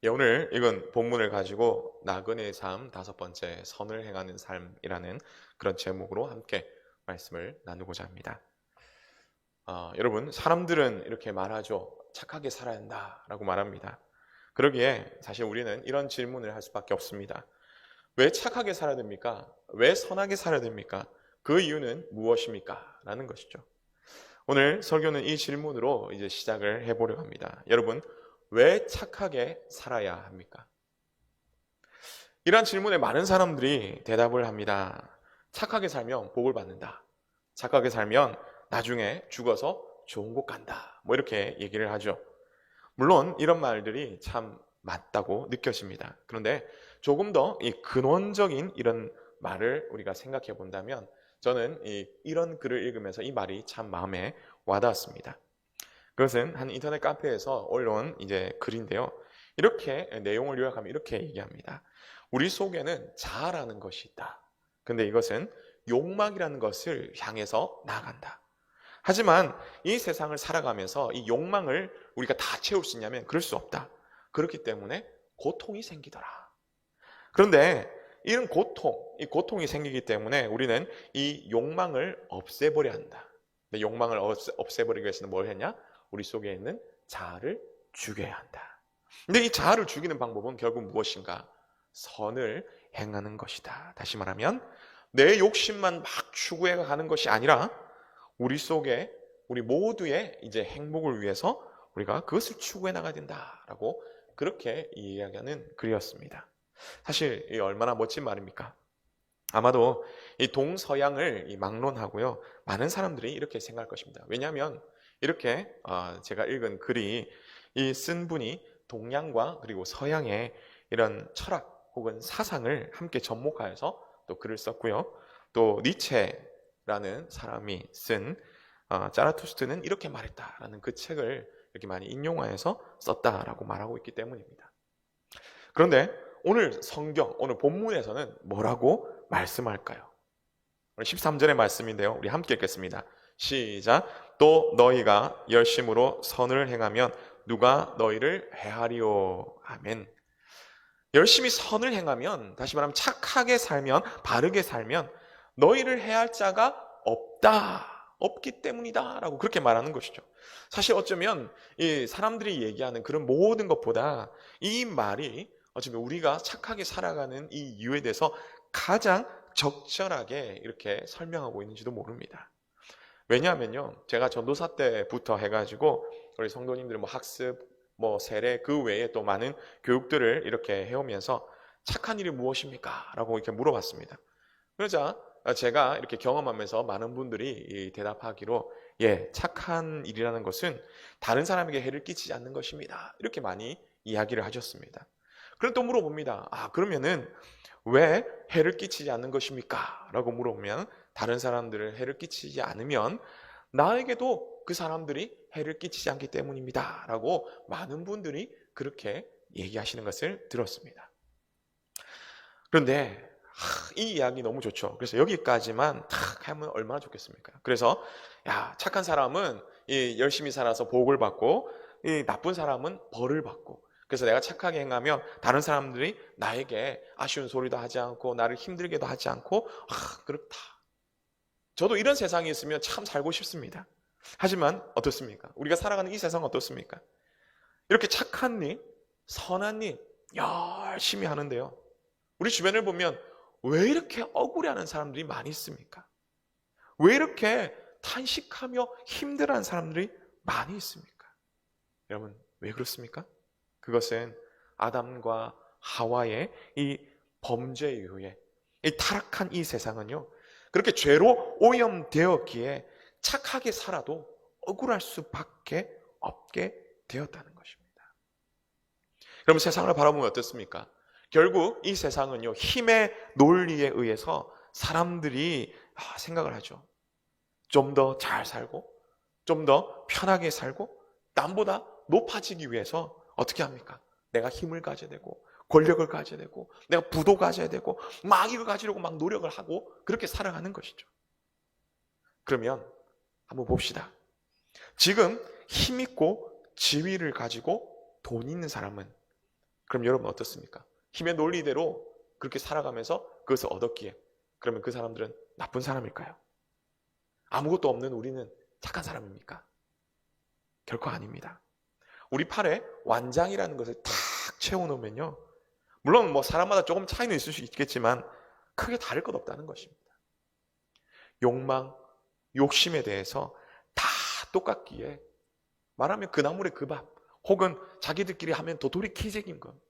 오늘 읽은 본문을 가지고 나그네의 삶 다섯 번째 선을 행하는 삶이라는 그런 제목으로 함께 말씀을 나누고자 합니다. 여러분, 사람들은 이렇게 말하죠. 착하게 살아야 한다라고 말합니다. 그러기에 사실 우리는 이런 질문을 할 수밖에 없습니다. 왜 착하게 살아야 됩니까? 왜 선하게 살아야 됩니까? 그 이유는 무엇입니까? 라는 것이죠. 오늘 설교는 이 질문으로 이제 시작을 해보려고 합니다. 여러분, 왜 착하게 살아야 합니까? 이러한 질문에 많은 사람들이 대답을 합니다. 착하게 살면 복을 받는다. 착하게 살면 나중에 죽어서 좋은 곳 간다. 뭐 이렇게 얘기를 하죠. 물론 이런 말들이 참 맞다고 느껴집니다. 그런데 조금 더 이 근원적인 이런 말을 우리가 생각해 본다면 저는 이런 글을 읽으면서 이 말이 참 마음에 와닿았습니다. 그것은 한 인터넷 카페에서 올라온 이제 글인데요. 이렇게 내용을 요약하면 이렇게 얘기합니다. 우리 속에는 자아라는 것이 있다. 근데 이것은 욕망이라는 것을 향해서 나아간다. 하지만 이 세상을 살아가면서 이 욕망을 우리가 다 채울 수 있냐면 그럴 수 없다. 그렇기 때문에 고통이 생기더라. 그런데 이런 이 고통이 생기기 때문에 우리는 이 욕망을 없애버려야 한다. 근데 욕망을 없애버리기 위해서는 뭘 했냐? 우리 속에 있는 자아를 죽여야 한다. 근데 이 자아를 죽이는 방법은 결국 무엇인가? 선을 행하는 것이다. 다시 말하면 내 욕심만 막 추구해 가는 것이 아니라 우리 속에 우리 모두의 이제 행복을 위해서 우리가 그것을 추구해 나가야 된다라고 그렇게 이야기하는 글이었습니다. 사실 이 얼마나 멋진 말입니까? 아마도 이 동서양을 막론하고요. 많은 사람들이 이렇게 생각할 것입니다. 왜냐하면 이렇게 제가 읽은 글이 이 쓴 분이 동양과 그리고 서양의 이런 철학 혹은 사상을 함께 접목하여서 또 글을 썼고요. 또 니체라는 사람이 쓴 자라투스트는 이렇게 말했다라는 그 책을 이렇게 많이 인용하여서 썼다라고 말하고 있기 때문입니다. 그런데 오늘 성경, 오늘 본문에서는 뭐라고 말씀할까요? 오늘 13절의 말씀인데요. 우리 함께 읽겠습니다. 시작. 또 너희가 열심으로 선을 행하면 누가 너희를 해하리요. 아멘. 열심히 선을 행하면, 다시 말하면 착하게 살면, 바르게 살면 너희를 해할 자가 없다. 없기 때문이다. 라고 그렇게 말하는 것이죠. 사실 어쩌면 이 사람들이 얘기하는 그런 모든 것보다 이 말이 어쩌면 우리가 착하게 살아가는 이 이유에 대해서 가장 적절하게 이렇게 설명하고 있는지도 모릅니다. 왜냐하면요, 제가 전도사 때부터 해가지고 우리 성도님들 뭐 학습, 뭐 세례 그 외에 또 많은 교육들을 이렇게 해오면서 착한 일이 무엇입니까? 라고 이렇게 물어봤습니다. 그러자 제가 이렇게 경험하면서 많은 분들이 대답하기로 예, 착한 일이라는 것은 다른 사람에게 해를 끼치지 않는 것입니다. 이렇게 많이 이야기를 하셨습니다. 그럼 또 물어봅니다. 그러면은 왜 해를 끼치지 않는 것입니까? 라고 물어보면 다른 사람들을 해를 끼치지 않으면 나에게도 그 사람들이 해를 끼치지 않기 때문입니다. 라고 많은 분들이 그렇게 얘기하시는 것을 들었습니다. 그런데 이 이야기 너무 좋죠. 그래서 여기까지만 탁 하면 얼마나 좋겠습니까? 그래서 야, 착한 사람은 열심히 살아서 복을 받고 이 나쁜 사람은 벌을 받고 그래서 내가 착하게 행하면 다른 사람들이 나에게 아쉬운 소리도 하지 않고 나를 힘들게도 하지 않고 그렇다. 저도 이런 세상에 있으면 참 살고 싶습니다. 하지만 어떻습니까? 우리가 살아가는 이 세상은 어떻습니까? 이렇게 착한 일, 선한 일 열심히 하는데요. 우리 주변을 보면 왜 이렇게 억울해하는 사람들이 많이 있습니까? 왜 이렇게 탄식하며 힘들어하는 사람들이 많이 있습니까? 여러분, 왜 그렇습니까? 그것은 아담과 하와의 이 범죄 이후에 이 타락한 이 세상은요, 그렇게 죄로 오염되었기에 착하게 살아도 억울할 수밖에 없게 되었다는 것입니다. 여러분, 세상을 바라보면 어떻습니까? 결국 이 세상은요, 힘의 논리에 의해서 사람들이 생각을 하죠. 좀 더 잘 살고, 좀 더 편하게 살고, 남보다 높아지기 위해서 어떻게 합니까? 내가 힘을 가져야 되고, 권력을 가져야 되고, 내가 부도 가져야 되고, 막 이걸 가지려고 막 노력을 하고, 그렇게 살아가는 것이죠. 그러면 한번 봅시다. 지금 힘 있고 지위를 가지고 돈 있는 사람은 그럼 여러분 어떻습니까? 힘의 논리대로 그렇게 살아가면서 그것을 얻었기에 그러면 그 사람들은 나쁜 사람일까요? 아무것도 없는 우리는 착한 사람입니까? 결코 아닙니다. 우리 팔에 완장이라는 것을 탁 채워놓으면요, 물론 뭐 사람마다 조금 차이는 있을 수 있겠지만 크게 다를 것 없다는 것입니다. 욕망, 욕심에 대해서 다 똑같기에 말하면 그 나물의 그 밥, 혹은 자기들끼리 하면 도토리 키재기인 겁니다.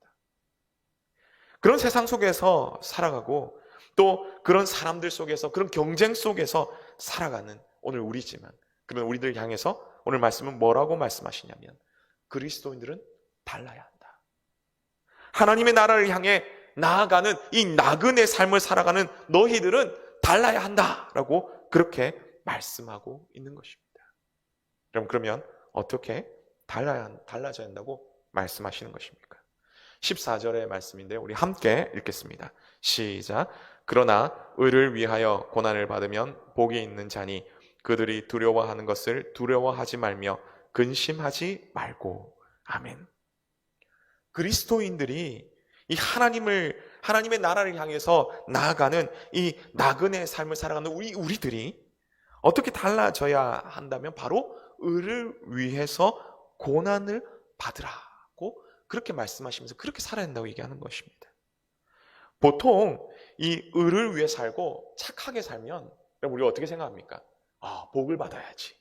그런 세상 속에서 살아가고 또 그런 사람들 속에서 그런 경쟁 속에서 살아가는 오늘 우리지만, 그러면 우리들 향해서 오늘 말씀은 뭐라고 말씀하시냐면 그리스도인들은 달라야 한다. 하나님의 나라를 향해 나아가는 이 나그네 삶을 살아가는 너희들은 달라야 한다라고 그렇게 말씀하고 있는 것입니다. 그러면 어떻게 달라져야 한다고 말씀하시는 것입니까? 14절의 말씀인데요, 우리 함께 읽겠습니다. 시작. 그러나 의를 위하여 고난을 받으면 복이 있는 자니 그들이 두려워하는 것을 두려워하지 말며 근심하지 말고. 아멘. 그리스도인들이 이 하나님의 나라를 향해서 나아가는 이 나그네 삶을 살아가는 우리들이 어떻게 달라져야 한다면 바로 의를 위해서 고난을 받으라고 그렇게 말씀하시면서 그렇게 살아야 한다고 얘기하는 것입니다. 보통 이 의를 위해 살고 착하게 살면 우리가 어떻게 생각합니까? 복을 받아야지.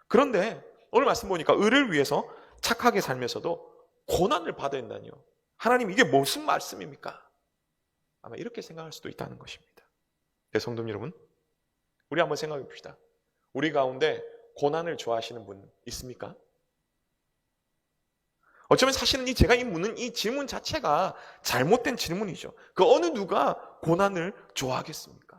그런데 오늘 말씀 보니까 의를 위해서 착하게 살면서도 고난을 받아야 된다니요. 하나님, 이게 무슨 말씀입니까? 아마 이렇게 생각할 수도 있다는 것입니다. 네, 성도 여러분, 우리 한번 생각해 봅시다. 우리 가운데 고난을 좋아하시는 분 있습니까? 어쩌면 사실은 제가 묻는 이 질문 자체가 잘못된 질문이죠. 그 어느 누가 고난을 좋아하겠습니까?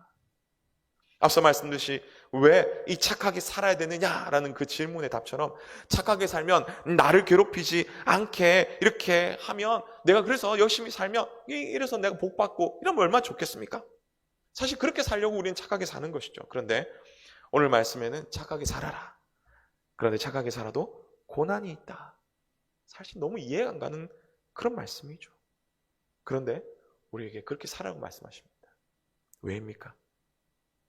앞서 말씀드렸듯이 왜 이 착하게 살아야 되느냐라는 그 질문의 답처럼 착하게 살면 나를 괴롭히지 않게 이렇게 하면 내가 그래서 열심히 살면 이래서 내가 복 받고 이러면 얼마나 좋겠습니까? 사실 그렇게 살려고 우리는 착하게 사는 것이죠. 그런데 오늘 말씀에는 착하게 살아라. 그런데 착하게 살아도 고난이 있다. 사실 너무 이해가 안 가는 그런 말씀이죠. 그런데 우리에게 그렇게 살라고 말씀하십니다. 왜입니까?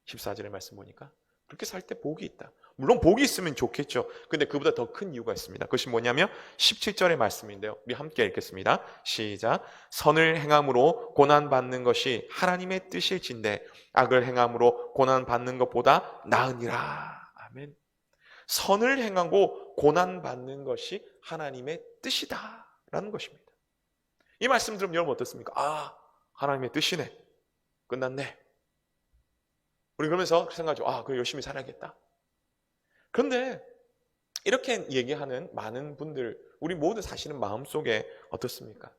14절의 말씀 보니까 그렇게 살 때 복이 있다. 물론 복이 있으면 좋겠죠. 근데 그보다 더 큰 이유가 있습니다. 그것이 뭐냐면 17절의 말씀인데요, 우리 함께 읽겠습니다. 시작. 선을 행함으로 고난받는 것이 하나님의 뜻일진데 악을 행함으로 고난받는 것보다 나으니라. 아멘. 선을 행하고 고난받는 것이 하나님의 뜻이다 라는 것입니다. 이 말씀 들으면 여러분 어떻습니까? 하나님의 뜻이네. 끝났네. 우리 그러면서 생각하죠. 그래 열심히 살아야겠다. 그런데 이렇게 얘기하는 많은 분들, 우리 모두 사실은 마음속에 어떻습니까?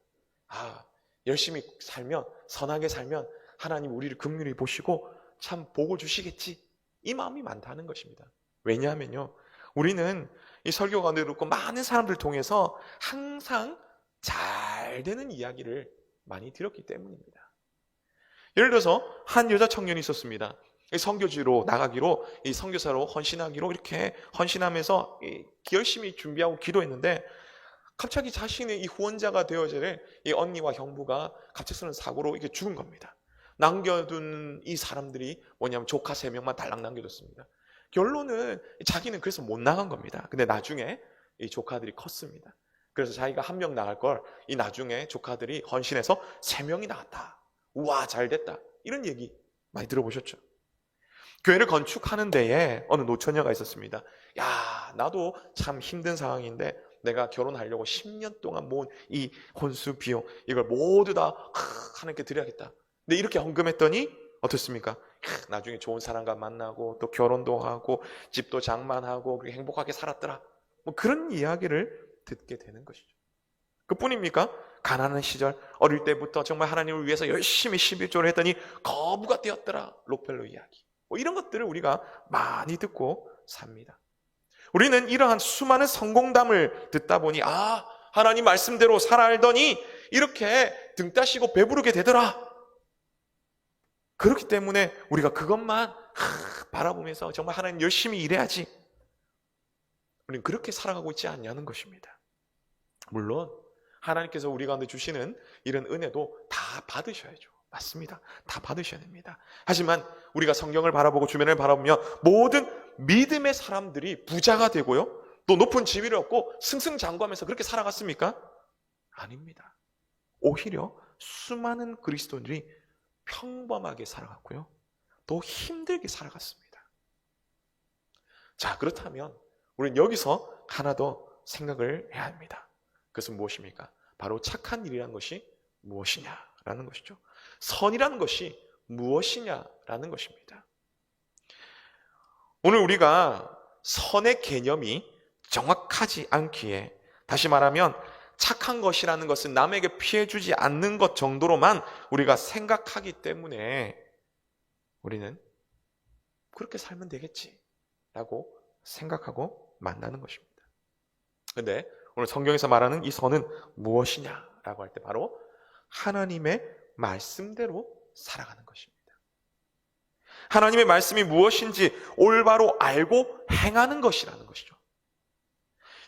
열심히 살면, 선하게 살면 하나님 우리를 긍휼히 보시고 참 복을 주시겠지, 이 마음이 많다는 것입니다. 왜냐하면요, 우리는 이 설교 가운데 듣고 많은 사람들 통해서 항상 잘 되는 이야기를 많이 들었기 때문입니다. 예를 들어서 한 여자 청년이 있었습니다. 선교지로 나가기로, 이 선교사로 헌신하기로 이렇게 헌신하면서 열심히 준비하고 기도했는데 갑자기 자신의 이 후원자가 되어질 이 언니와 형부가 갑작스러운 사고로 이렇게 죽은 겁니다. 남겨둔 이 사람들이 뭐냐면 조카 3명만 달랑 남겨뒀습니다. 결론은 자기는 그래서 못 나간 겁니다. 근데 나중에 이 조카들이 컸습니다. 그래서 자기가 1명 나갈 걸 이 나중에 조카들이 헌신해서 3명이 나왔다. 우와, 잘 됐다. 이런 얘기 많이 들어보셨죠? 교회를 건축하는 데에 어느 노처녀가 있었습니다. 나도 참 힘든 상황인데 내가 결혼하려고 10년 동안 모은 이 혼수 비용, 이걸 모두 다 하나님께 드려야겠다. 근데 이렇게 헌금했더니 어떻습니까? 나중에 좋은 사람과 만나고 또 결혼도 하고 집도 장만하고 그렇게 행복하게 살았더라. 뭐 그런 이야기를 듣게 되는 것이죠. 그뿐입니까? 가난한 시절 어릴 때부터 정말 하나님을 위해서 열심히 11조를 했더니 거부가 되었더라. 록펠러 이야기. 뭐 이런 것들을 우리가 많이 듣고 삽니다. 우리는 이러한 수많은 성공담을 듣다 보니 하나님 말씀대로 살아알더니 이렇게 등 따시고 배부르게 되더라. 그렇기 때문에 우리가 그것만 바라보면서 정말 하나님 열심히 일해야지, 우리는 그렇게 살아가고 있지 않냐는 것입니다. 물론 하나님께서 우리 가운데 주시는 이런 은혜도 다 받으셔야죠. 맞습니다. 다 받으셔야 됩니다. 하지만 우리가 성경을 바라보고 주변을 바라보면 모든 믿음의 사람들이 부자가 되고요, 또 높은 지위를 얻고 승승장구하면서 그렇게 살아갔습니까? 아닙니다. 오히려 수많은 그리스도인들이 평범하게 살아갔고요, 또 힘들게 살아갔습니다. 자, 그렇다면 우리는 여기서 하나 더 생각을 해야 합니다. 그것은 무엇입니까? 바로 착한 일이라는 것이 무엇이냐라는 것이죠. 선이라는 것이 무엇이냐라는 것입니다. 오늘 우리가 선의 개념이 정확하지 않기에, 다시 말하면 착한 것이라는 것은 남에게 피해 주지 않는 것 정도로만 우리가 생각하기 때문에 우리는 그렇게 살면 되겠지라고 생각하고 만나는 것입니다. 그런데 오늘 성경에서 말하는 이 선은 무엇이냐라고 할 때 바로 하나님의 말씀대로 살아가는 것입니다. 하나님의 말씀이 무엇인지 올바로 알고 행하는 것이라는 것이죠.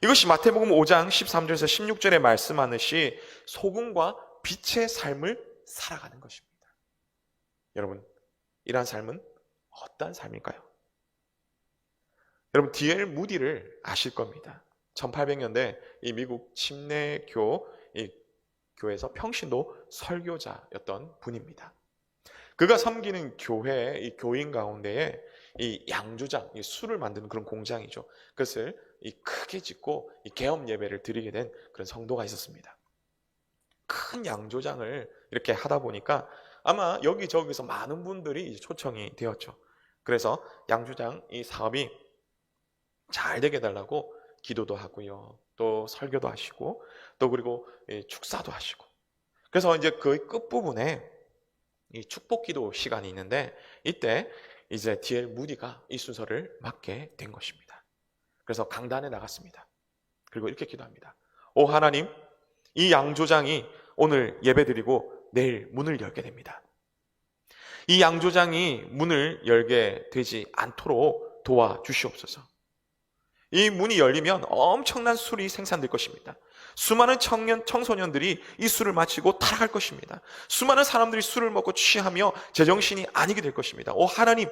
이것이 마태복음 5장 13절에서 16절에 말씀하듯이 소금과 빛의 삶을 살아가는 것입니다. 여러분, 이러한 삶은 어떠한 삶일까요? 여러분, D.L. 무디를 아실 겁니다. 1800년대 이 미국 침례교 이 교회에서 평신도 설교자였던 분입니다. 그가 섬기는 교회의 이 교인 가운데에 이 양조장, 이 술을 만드는 그런 공장이죠. 그것을 이 크게 짓고 이 개업 예배를 드리게 된 그런 성도가 있었습니다. 큰 양조장을 이렇게 하다 보니까 아마 여기저기서 많은 분들이 이제 초청이 되었죠. 그래서 양조장 이 사업이 잘 되게 해달라고 기도도 하고요, 또 설교도 하시고, 또 그리고 축사도 하시고. 그래서 이제 그 끝부분에 이 축복 기도 시간이 있는데, 이때 이제 D.L. 무디가 이 순서를 맡게 된 것입니다. 그래서 강단에 나갔습니다. 그리고 이렇게 기도합니다. 오 하나님, 이 양조장이 오늘 예배드리고 내일 문을 열게 됩니다. 이 양조장이 문을 열게 되지 않도록 도와주시옵소서. 이 문이 열리면 엄청난 술이 생산될 것입니다. 수많은 청소년들이 이 술을 마시고 타락할 것입니다. 수많은 사람들이 술을 먹고 취하며 제정신이 아니게 될 것입니다. 오 하나님,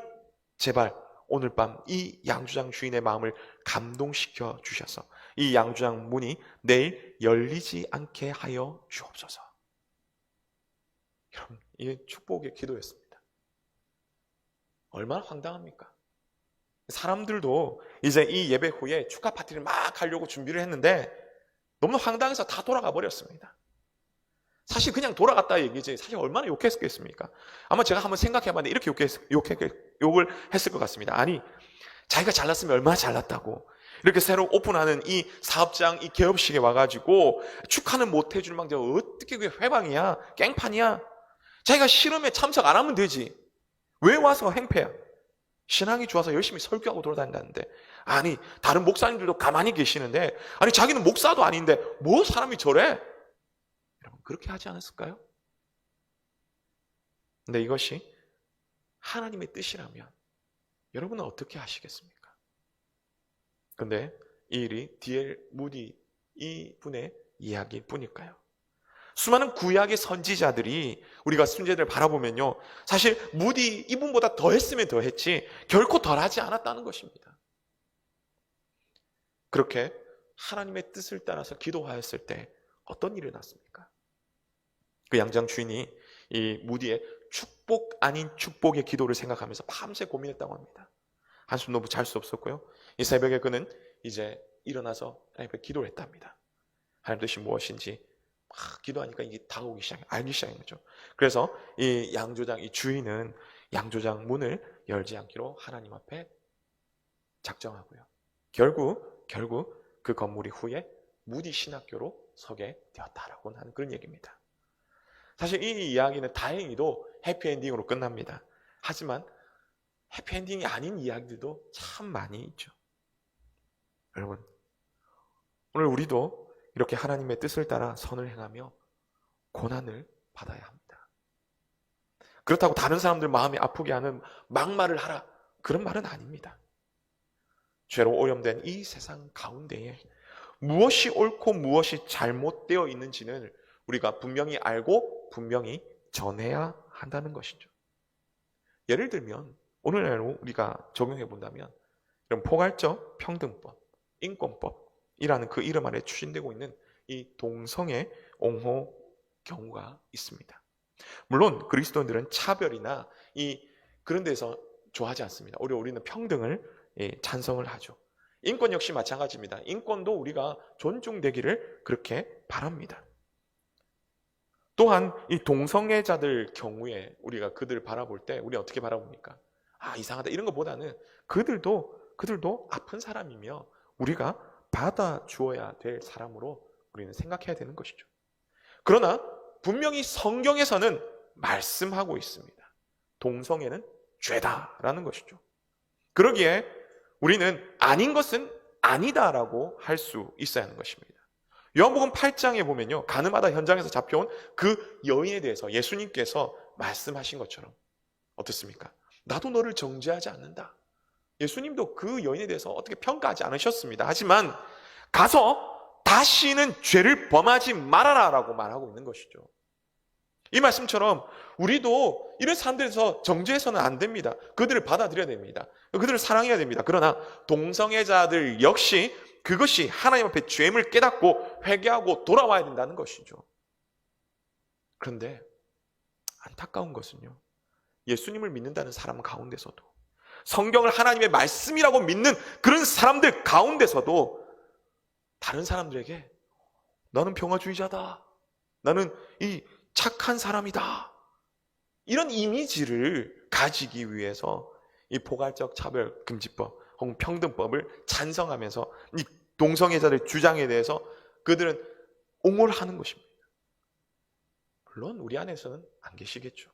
제발 오늘 밤 이 양조장 주인의 마음을 감동시켜 주셔서 이 양조장 문이 내일 열리지 않게 하여 주옵소서. 여러분, 이게 축복의 기도였습니다. 얼마나 황당합니까? 사람들도 이제 이 예배 후에 축하 파티를 막 하려고 준비를 했는데 너무 황당해서 다 돌아가 버렸습니다. 사실 그냥 돌아갔다 얘기지 사실 얼마나 욕했겠습니까? 아마 제가 한번 생각해봤는데 이렇게 욕을 했을 것 같습니다. 아니, 자기가 잘났으면 얼마나 잘났다고 이렇게 새로 오픈하는 이 사업장 이 개업식에 와가지고 축하는 못 해줄 망정 어떻게 그게 회방이야, 깽판이야. 자기가 실험에 참석 안 하면 되지 왜 와서 행패야? 신앙이 좋아서 열심히 설교하고 돌아다닌다는데, 아니 다른 목사님들도 가만히 계시는데, 아니 자기는 목사도 아닌데 뭐 사람이 저래? 여러분, 그렇게 하지 않았을까요? 근데 이것이 하나님의 뜻이라면 여러분은 어떻게 하시겠습니까? 근데 이 일이 D.L. 무디 이 분의 이야기일 뿐일까요? 수많은 구약의 선지자들이 우리가 순재들을 바라보면요, 사실 무디 이분보다 더 했으면 더 했지 결코 덜하지 않았다는 것입니다. 그렇게 하나님의 뜻을 따라서 기도하였을 때 어떤 일이 났습니까? 그 양장 주인이 이 무디의 축복 아닌 축복의 기도를 생각하면서 밤새 고민했다고 합니다. 한숨도 잘 수 없었고요, 이 새벽에 그는 이제 일어나서 하나님께 기도를 했답니다. 하나님 뜻이 무엇인지 막 기도하니까 이게 다가오기 알기 시작한 거죠. 그래서 이 양조장, 이 주인은 양조장 문을 열지 않기로 하나님 앞에 작정하고요, 결국 그 건물이 후에 무디 신학교로 서게 되었다라고 하는 그런 얘기입니다. 사실 이 이야기는 다행히도 해피엔딩으로 끝납니다. 하지만 해피엔딩이 아닌 이야기들도 참 많이 있죠. 여러분, 오늘 우리도 이렇게 하나님의 뜻을 따라 선을 행하며 고난을 받아야 합니다. 그렇다고 다른 사람들 마음이 아프게 하는 막말을 하라, 그런 말은 아닙니다. 죄로 오염된 이 세상 가운데에 무엇이 옳고 무엇이 잘못되어 있는지는 우리가 분명히 알고 분명히 전해야 한다는 것이죠. 예를 들면 오늘날로 우리가 적용해 본다면 이런 포괄적 평등법, 인권법이라는 그 이름 아래 추진되고 있는 이 동성애 옹호 경우가 있습니다. 물론 그리스도인들은 차별이나 그런 데서 좋아하지 않습니다. 오히려 우리는 평등을 찬성을 하죠. 인권 역시 마찬가지입니다. 인권도 우리가 존중되기를 그렇게 바랍니다. 또한 이 동성애자들 경우에 우리가 그들을 바라볼 때 우리 어떻게 바라봅니까? 아, 이상하다 이런 것보다는 그들도 아픈 사람이며 우리가 받아주어야 될 사람으로 우리는 생각해야 되는 것이죠. 그러나 분명히 성경에서는 말씀하고 있습니다. 동성애는 죄다라는 것이죠. 그러기에 우리는 아닌 것은 아니다라고 할 수 있어야 하는 것입니다. 요한복음 8장에 보면요, 가늠하다 현장에서 잡혀온 그 여인에 대해서 예수님께서 말씀하신 것처럼 어떻습니까? 나도 너를 정죄하지 않는다. 예수님도 그 여인에 대해서 어떻게 평가하지 않으셨습니다. 하지만 가서 다시는 죄를 범하지 말아라 라고 말하고 있는 것이죠. 이 말씀처럼 우리도 이런 사람들에서 정죄해서는 안 됩니다. 그들을 받아들여야 됩니다. 그들을 사랑해야 됩니다. 그러나 동성애자들 역시 그것이 하나님 앞에 죄임을 깨닫고 회개하고 돌아와야 된다는 것이죠. 그런데 안타까운 것은요, 예수님을 믿는다는 사람 가운데서도, 성경을 하나님의 말씀이라고 믿는 그런 사람들 가운데서도 다른 사람들에게 나는 평화주의자다, 나는 이 착한 사람이다, 이런 이미지를 가지기 위해서 이 포괄적 차별금지법 혹은 평등법을 찬성하면서 이 동성애자들 주장에 대해서 그들은 옹호를 하는 것입니다. 물론 우리 안에서는 안 계시겠죠.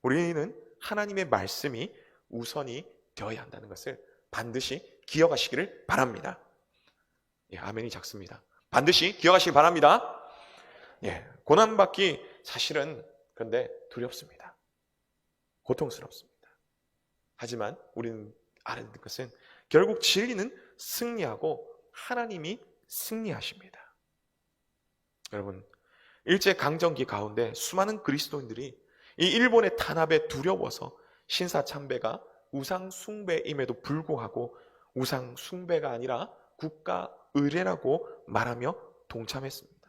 우리는 하나님의 말씀이 우선이 되어야 한다는 것을 반드시 기억하시기를 바랍니다. 예, 아멘이 작습니다. 반드시 기억하시기 바랍니다. 예, 고난받기 사실은 그런데 두렵습니다. 고통스럽습니다. 하지만 우리는 알아야 될 것은 결국 진리는 승리하고 하나님이 승리하십니다. 여러분, 일제강점기 가운데 수많은 그리스도인들이 이 일본의 탄압에 두려워서 신사참배가 우상숭배임에도 불구하고 우상숭배가 아니라 국가의례라고 말하며 동참했습니다.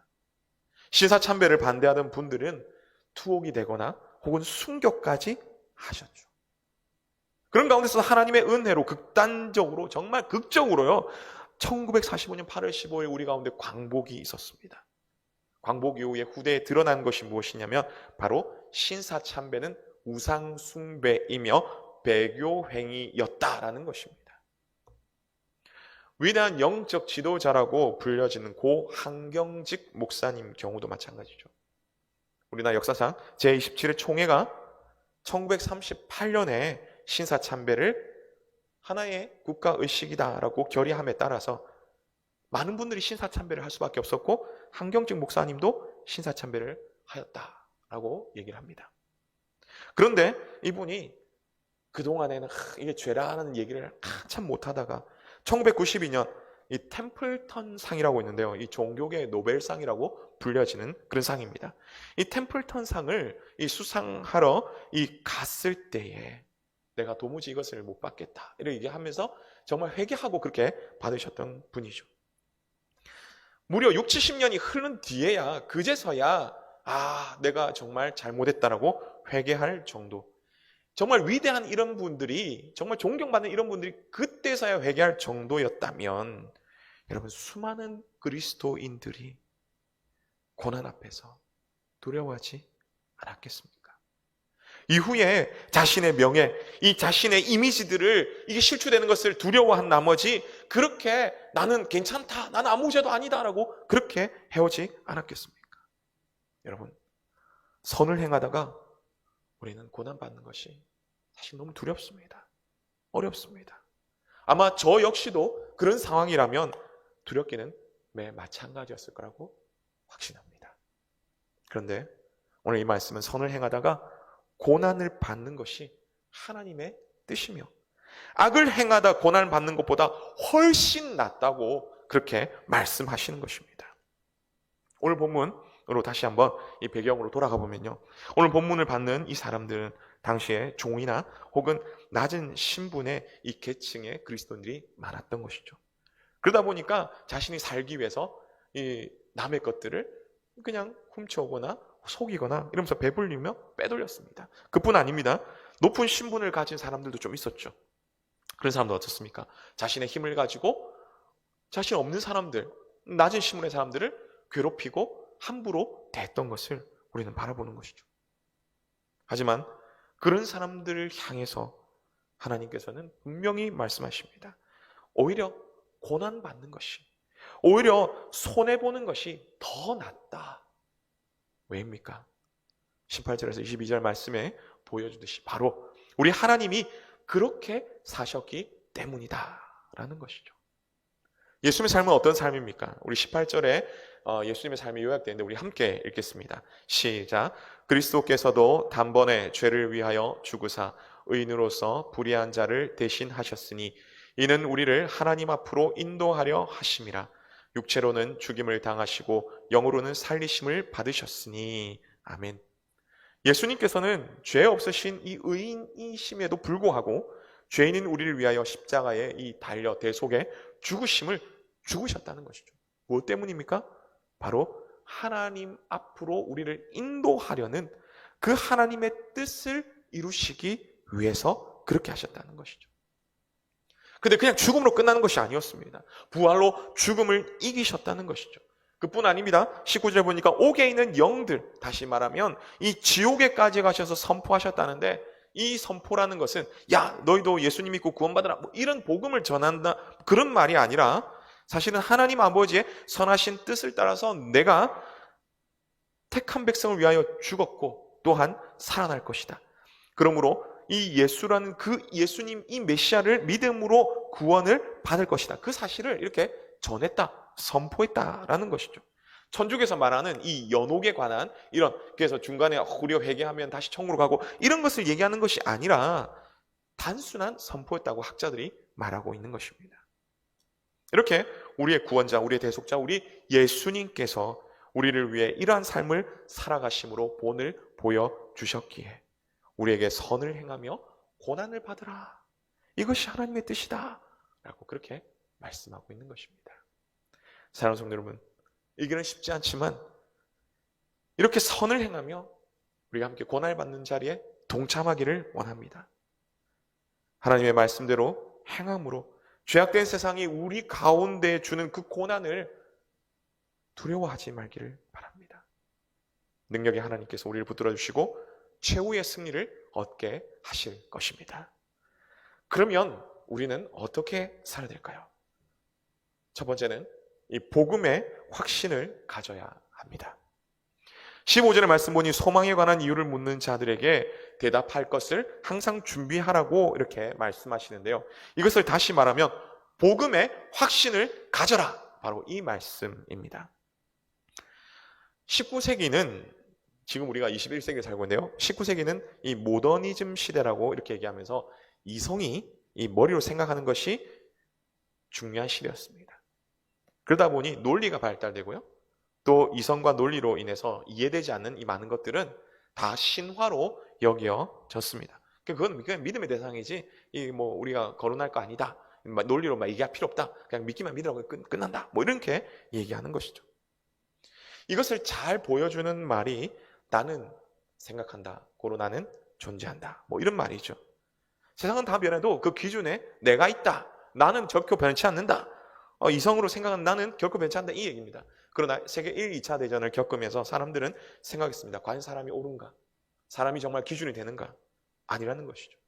신사참배를 반대하던 분들은 투옥이 되거나 혹은 순교까지 하셨죠. 그런 가운데서 하나님의 은혜로 극단적으로, 정말 극적으로요, 1945년 8월 15일 우리 가운데 광복이 있었습니다. 광복 이후에 후대에 드러난 것이 무엇이냐면 바로 신사참배는 우상숭배이며 배교행위였다라는 것입니다. 위대한 영적 지도자라고 불려지는 고 한경직 목사님 경우도 마찬가지죠. 우리나라 역사상 제27회 총회가 1938년에 신사참배를 하나의 국가의식이다라고 결의함에 따라서 많은 분들이 신사참배를 할 수밖에 없었고 한경직 목사님도 신사참배를 하였다라고 얘기를 합니다. 그런데 이분이 그동안에는 이게 죄라는 얘기를 한참 못하다가 1992년 이 템플턴 상이라고 있는데요, 이 종교계 노벨상이라고 불려지는 그런 상입니다. 이 템플턴 상을 수상하러 갔을 때에 내가 도무지 이것을 못 받겠다 이렇게 얘기하면서 정말 회개하고 그렇게 받으셨던 분이죠. 무려 60, 70년이 흐른 뒤에야 그제서야 내가 정말 잘못했다라고 회개할 정도, 정말 위대한 이런 분들이, 정말 존경받는 이런 분들이 그때서야 회개할 정도였다면 여러분, 수많은 그리스도인들이 고난 앞에서 두려워하지 않았겠습니까? 이후에 자신의 명예, 이 자신의 이미지들을 이게 실추되는 것을 두려워한 나머지 그렇게 나는 괜찮다, 나는 아무 죄도 아니다라고 그렇게 해오지 않았겠습니까? 여러분, 선을 행하다가 우리는 고난받는 것이 사실 너무 두렵습니다. 어렵습니다. 아마 저 역시도 그런 상황이라면 두렵기는 매 마찬가지였을 거라고 확신합니다. 그런데 오늘 이 말씀은 선을 행하다가 고난을 받는 것이 하나님의 뜻이며 악을 행하다 고난을 받는 것보다 훨씬 낫다고 그렇게 말씀하시는 것입니다. 오늘 본문으로 다시 한번 이 배경으로 돌아가 보면요, 오늘 본문을 받는 이 사람들은 당시에 종이나 혹은 낮은 신분의 이 계층의 그리스도인들이 많았던 것이죠. 그러다 보니까 자신이 살기 위해서 이 남의 것들을 그냥 훔쳐오거나 속이거나 이러면서 배불리며 빼돌렸습니다. 그뿐 아닙니다. 높은 신분을 가진 사람들도 좀 있었죠. 그런 사람도 어떻습니까? 자신의 힘을 가지고 자신 없는 사람들, 낮은 신분의 사람들을 괴롭히고 함부로 대했던 것을 우리는 바라보는 것이죠. 하지만 그런 사람들을 향해서 하나님께서는 분명히 말씀하십니다. 오히려 고난받는 것이, 오히려 손해보는 것이 더 낫다. 왜입니까? 18절에서 22절 말씀에 보여주듯이 바로 우리 하나님이 그렇게 사셨기 때문이다 라는 것이죠. 예수님의 삶은 어떤 삶입니까? 우리 18절에 예수님의 삶이 요약되어 있는데 우리 함께 읽겠습니다. 시작. 그리스도께서도 단번에 죄를 위하여 죽으사 의인으로서 불의한 자를 대신하셨으니 이는 우리를 하나님 앞으로 인도하려 하심이라. 육체로는 죽임을 당하시고 영으로는 살리심을 받으셨으니. 아멘. 예수님께서는 죄 없으신 이 의인이심에도 불구하고 죄인인 우리를 위하여 십자가에 이 달려 대속에 죽으셨다는 것이죠. 무엇 때문입니까? 바로 하나님 앞으로 우리를 인도하려는 그 하나님의 뜻을 이루시기 위해서 그렇게 하셨다는 것이죠. 근데 그냥 죽음으로 끝나는 것이 아니었습니다. 부활로 죽음을 이기셨다는 것이죠. 그뿐 아닙니다. 19절 보니까 옥에 있는 영들, 다시 말하면 이 지옥에까지 가셔서 선포하셨다는데, 이 선포라는 것은 야 너희도 예수님 믿고 구원받으라 뭐 이런 복음을 전한다 그런 말이 아니라, 사실은 하나님 아버지의 선하신 뜻을 따라서 내가 택한 백성을 위하여 죽었고 또한 살아날 것이다. 그러므로 이 예수라는 그 예수님, 이 메시아를 믿음으로 구원을 받을 것이다. 그 사실을 이렇게 전했다, 선포했다라는 것이죠. 천주교에서 말하는 이 연옥에 관한 이런, 그래서 중간에 우리가 회개하면 다시 천국으로 가고 이런 것을 얘기하는 것이 아니라 단순한 선포였다고 학자들이 말하고 있는 것입니다. 이렇게 우리의 구원자, 우리의 대속자, 우리 예수님께서 우리를 위해 이러한 삶을 살아가심으로 본을 보여주셨기에 우리에게 선을 행하며 고난을 받으라, 이것이 하나님의 뜻이다 라고 그렇게 말씀하고 있는 것입니다. 사랑하는 성도 여러분, 이 길은 쉽지 않지만 이렇게 선을 행하며 우리가 함께 고난을 받는 자리에 동참하기를 원합니다. 하나님의 말씀대로 행함으로 죄악된 세상이 우리 가운데 주는 그 고난을 두려워하지 말기를 바랍니다. 능력의 하나님께서 우리를 붙들어 주시고 최후의 승리를 얻게 하실 것입니다. 그러면 우리는 어떻게 살아야 될까요? 첫 번째는 이 복음의 확신을 가져야 합니다. 15절의 말씀 보니 소망에 관한 이유를 묻는 자들에게 대답할 것을 항상 준비하라고 이렇게 말씀하시는데요. 이것을 다시 말하면 복음의 확신을 가져라, 바로 이 말씀입니다. 19세기는 지금 우리가 21세기에 살고 있는데요, 19세기는 이 모더니즘 시대라고 이렇게 얘기하면서 이성이 이 머리로 생각하는 것이 중요한 시대였습니다. 그러다 보니 논리가 발달되고요, 또 이성과 논리로 인해서 이해되지 않는 이 많은 것들은 다 신화로 여겨졌습니다. 그건 그냥 믿음의 대상이지 이 뭐 우리가 거론할 거 아니다, 논리로 막 얘기할 필요 없다, 그냥 믿기만 믿으라고 끝난다, 뭐 이렇게 얘기하는 것이죠. 이것을 잘 보여주는 말이 나는 생각한다, 고로 나는 존재한다, 뭐 이런 말이죠. 세상은 다 변해도 그 기준에 내가 있다, 나는 결코 변치 않는다, 이성으로 생각하는 나는 결코 변치 않는다, 이 얘기입니다. 그러나 세계 1, 2차 대전을 겪으면서 사람들은 생각했습니다. 과연 사람이 옳은가? 사람이 정말 기준이 되는가? 아니라는 것이죠.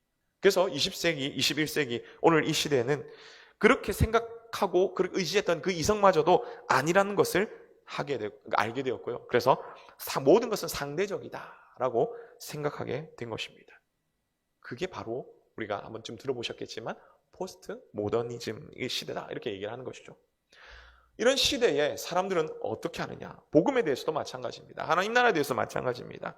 그래서 20세기, 21세기 오늘 이 시대에는 그렇게 생각하고 그렇게 의지했던 그 이성마저도 아니라는 것을 알게 되었고요. 그래서 모든 것은 상대적이다라고 생각하게 된 것입니다. 그게 바로 우리가 한 번쯤 들어보셨겠지만 포스트 모더니즘의 시대다, 이렇게 얘기를 하는 것이죠. 이런 시대에 사람들은 어떻게 하느냐? 복음에 대해서도 마찬가지입니다. 하나님 나라에 대해서 마찬가지입니다.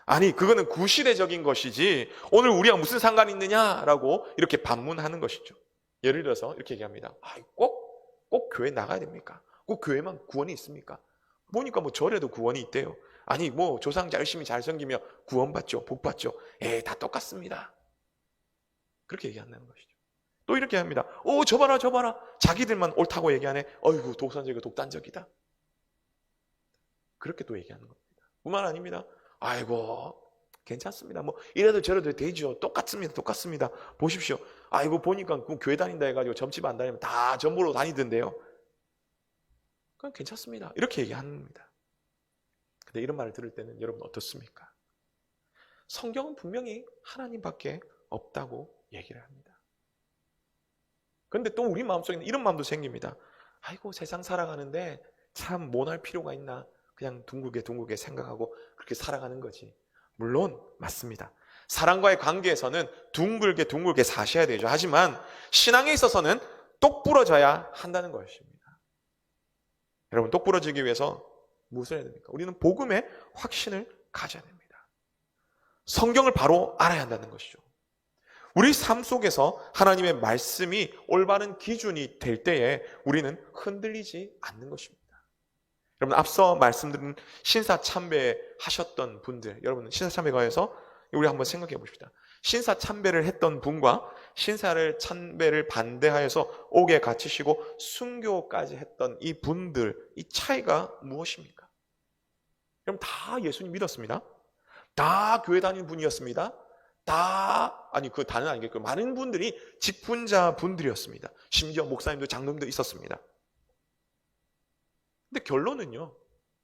아니 그거는 구시대적인 것이지 오늘 우리가 무슨 상관이 있느냐라고 이렇게 반문하는 것이죠. 예를 들어서 이렇게 얘기합니다. 꼭 꼭 교회 나가야 됩니까? 꼭 교회만 구원이 있습니까? 보니까 뭐 절에도 구원이 있대요. 아니 뭐 조상 열심히 잘 섬기며 구원받죠, 복받죠. 다 똑같습니다. 그렇게 얘기한다는 것이죠. 또 이렇게 합니다. 저 봐라 저 봐라, 자기들만 옳다고 얘기하네. 어이구 독선적이고 독단적이다. 그렇게 또 얘기하는 겁니다. 뿐만 아닙니다. 아이고 괜찮습니다. 뭐 이래도 저래도 되죠. 똑같습니다. 똑같습니다. 보십시오. 아이고 보니까 교회 다닌다 해가지고 점집 안 다니면 다 전보로 다니던데요. 그건 괜찮습니다. 이렇게 얘기합니다. 근데 이런 말을 들을 때는 여러분 어떻습니까? 성경은 분명히 하나님밖에 없다고 얘기를 합니다. 그런데 또 우리 마음속에는 이런 마음도 생깁니다. 아이고 세상 살아가는데 참 모날 필요가 있나, 그냥 둥글게 생각하고 그렇게 살아가는 거지. 물론 맞습니다. 사람과의 관계에서는 둥글게 사셔야 되죠. 하지만 신앙에 있어서는 똑부러져야 한다는 것입니다. 여러분 똑부러지기 위해서 무엇을 해야 됩니까? 우리는 복음의 확신을 가져야 됩니다. 성경을 바로 알아야 한다는 것이죠. 우리 삶 속에서 하나님의 말씀이 올바른 기준이 될 때에 우리는 흔들리지 않는 것입니다. 여러분 앞서 말씀드린 신사참배 하셨던 분들, 여러분 신사참배에 관해서 우리 한번 생각해 봅시다. 신사참배를 했던 분과 신사참배를 반대하여서 옥에 갇히시고 순교까지 했던 이 분들, 이 차이가 무엇입니까? 여러분 다 예수님 믿었습니다. 다 교회 다니는 분이었습니다. 다는 아니겠고 많은 분들이 직분자 분들이었습니다. 심지어 목사님도 장로님도 있었습니다. 근데 결론은요,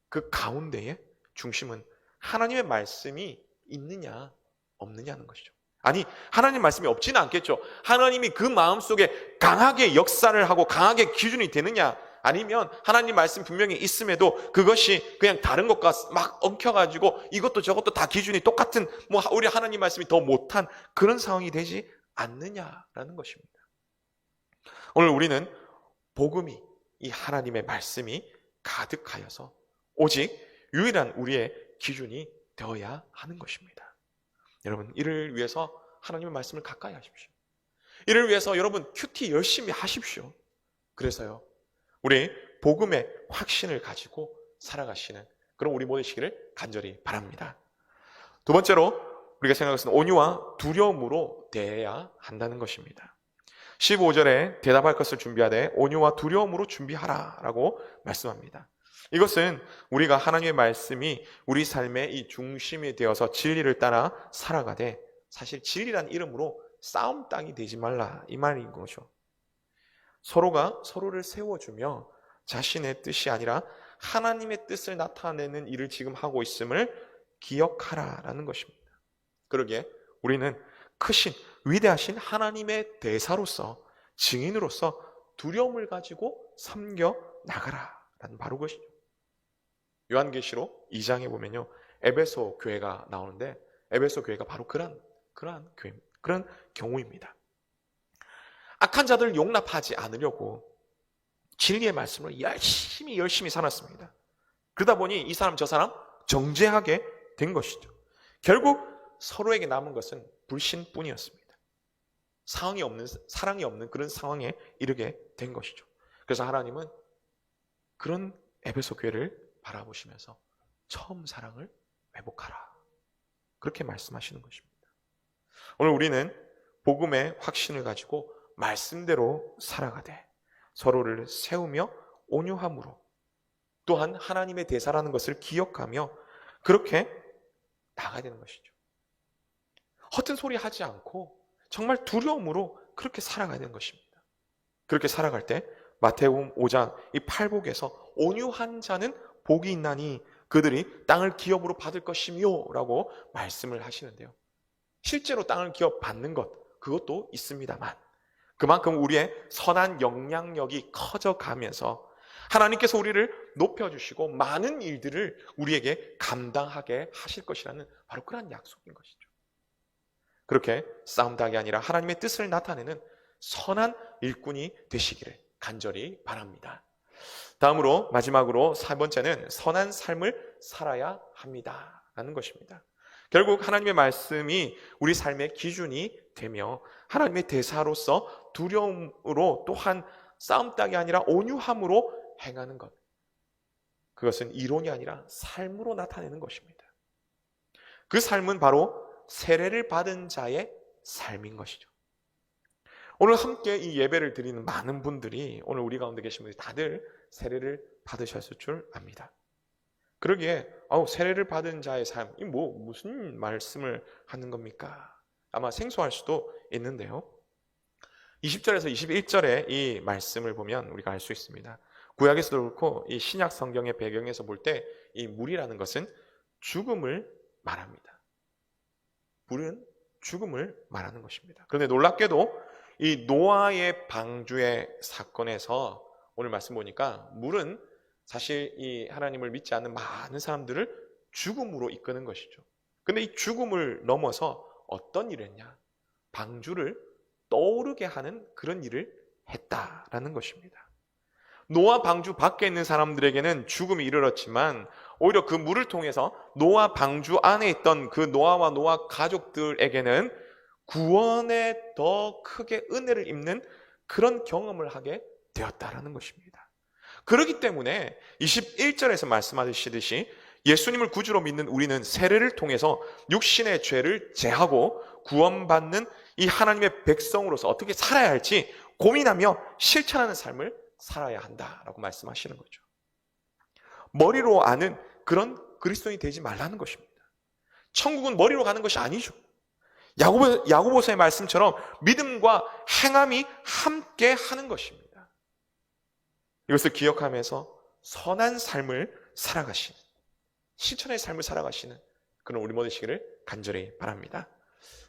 그 가운데에 중심은 하나님의 말씀이 있느냐 없느냐는 것이죠. 아니 하나님 말씀이 없지는 않겠죠. 하나님이 그 마음속에 강하게 역사를 하고 강하게 기준이 되느냐, 아니면 하나님 말씀 분명히 있음에도 그것이 그냥 다른 것과 막 엉켜가지고 이것도 저것도 다 기준이 똑같은, 뭐 우리 하나님 말씀이 더 못한 그런 상황이 되지 않느냐라는 것입니다. 오늘 우리는 복음이, 이 하나님의 말씀이 가득하여서 오직 유일한 우리의 기준이 되어야 하는 것입니다. 여러분 이를 위해서 하나님의 말씀을 가까이 하십시오. 이를 위해서 여러분 큐티 열심히 하십시오. 그래서요 우리 복음의 확신을 가지고 살아가시는 그런 우리 모두 되시기를 간절히 바랍니다. 두 번째로 우리가 생각할 것은 온유와 두려움으로 대해야 한다는 것입니다. 15절에 대답할 것을 준비하되 온유와 두려움으로 준비하라 라고 말씀합니다. 이것은 우리가 하나님의 말씀이 우리 삶의 이 중심이 되어서 진리를 따라 살아가되, 사실 진리란 이름으로 싸움 땅이 되지 말라 이 말인 거죠. 서로가 서로를 세워주며 자신의 뜻이 아니라 하나님의 뜻을 나타내는 일을 지금 하고 있음을 기억하라라는 것입니다. 그러기에 우리는 크신 위대하신 하나님의 대사로서, 증인으로서 두려움을 가지고 섬겨 나가라라는 바로 것이죠. 요한계시록 2장에 보면요 에베소 교회가 나오는데, 에베소 교회가 바로 그런 경우입니다. 악한 자들을 용납하지 않으려고 진리의 말씀으로 열심히 살았습니다. 그러다 보니 이 사람 저 사람 정죄하게 된 것이죠. 결국 서로에게 남은 것은 불신뿐이었습니다. 사랑이 없는 그런 상황에 이르게 된 것이죠. 그래서 하나님은 그런 에베소 교회를 바라보시면서 처음 사랑을 회복하라, 그렇게 말씀하시는 것입니다. 오늘 우리는 복음의 확신을 가지고 말씀대로 살아가되 서로를 세우며 온유함으로, 또한 하나님의 대사라는 것을 기억하며 그렇게 나가야 되는 것이죠. 허튼 소리 하지 않고 정말 두려움으로 그렇게 살아가야 되는 것입니다. 그렇게 살아갈 때 마태복음 5장 이 팔복에서 온유한 자는 복이 있나니 그들이 땅을 기업으로 받을 것이며 라고 말씀을 하시는데요, 실제로 땅을 기업 받는 것, 그것도 있습니다만 그만큼 우리의 선한 영향력이 커져가면서 하나님께서 우리를 높여주시고 많은 일들을 우리에게 감당하게 하실 것이라는 바로 그런 약속인 것이죠. 그렇게 싸움닭이 아니라 하나님의 뜻을 나타내는 선한 일꾼이 되시기를 간절히 바랍니다. 다음으로 마지막으로 세 번째는 선한 삶을 살아야 합니다 라는 것입니다. 결국 하나님의 말씀이 우리 삶의 기준이 되며 하나님의 대사로서 두려움으로 또한 싸움 따기 아니라 온유함으로 행하는 것. 그것은 이론이 아니라 삶으로 나타내는 것입니다. 그 삶은 바로 세례를 받은 자의 삶인 것이죠. 오늘 함께 이 예배를 드리는 많은 분들이, 오늘 우리 가운데 계신 분들이 다들 세례를 받으셨을 줄 압니다. 그러기에 세례를 받은 자의 삶, 이 무슨 말씀을 하는 겁니까? 아마 생소할 수도 있는데요. 20절에서 21절의 이 말씀을 보면 우리가 알 수 있습니다. 구약에서도 그렇고 이 신약 성경의 배경에서 볼 때 이 물이라는 것은 죽음을 말합니다. 물은 죽음을 말하는 것입니다. 그런데 놀랍게도 이 노아의 방주의 사건에서 오늘 말씀 보니까 물은 사실 이 하나님을 믿지 않는 많은 사람들을 죽음으로 이끄는 것이죠. 근데 이 죽음을 넘어서 어떤 일을 했냐? 방주를 떠오르게 하는 그런 일을 했다라는 것입니다. 노아 방주 밖에 있는 사람들에게는 죽음이 이르렀지만 오히려 그 물을 통해서 노아 방주 안에 있던 그 노아와 노아 가족들에게는 구원에 더 크게 은혜를 입는 그런 경험을 하게 되었다라는 것입니다. 그렇기 때문에 21절에서 말씀하시듯이 예수님을 구주로 믿는 우리는 세례를 통해서 육신의 죄를 제하고 구원받는 이 하나님의 백성으로서 어떻게 살아야 할지 고민하며 실천하는 삶을 살아야 한다라고 말씀하시는 거죠. 머리로 아는 그런 그리스도인이 되지 말라는 것입니다. 천국은 머리로 가는 것이 아니죠. 야고보서의 말씀처럼 믿음과 행함이 함께 하는 것입니다. 이것을 기억하면서 선한 삶을 살아가시는, 실천의 삶을 살아가시는 그런 우리 모두 되시기를 간절히 바랍니다.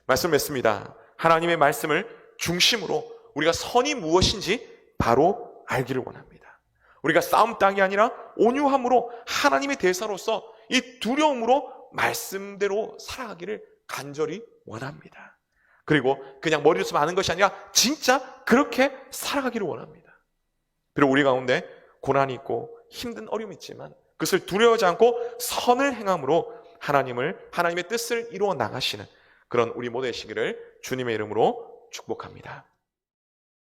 말씀 맺습니다. 하나님의 말씀을 중심으로 우리가 선이 무엇인지 바로 알기를 원합니다. 우리가 싸움 땅이 아니라 온유함으로 하나님의 대사로서 이 두려움으로 말씀대로 살아가기를 간절히 원합니다. 그리고 그냥 머리로 아는 것이 아니라 진짜 그렇게 살아가기를 원합니다. 비록 우리 가운데 고난이 있고 힘든 어려움이 있지만 그것을 두려워하지 않고 선을 행함으로 하나님의 뜻을 이루어 나가시는 그런 우리 모두의 시기를 주님의 이름으로 축복합니다.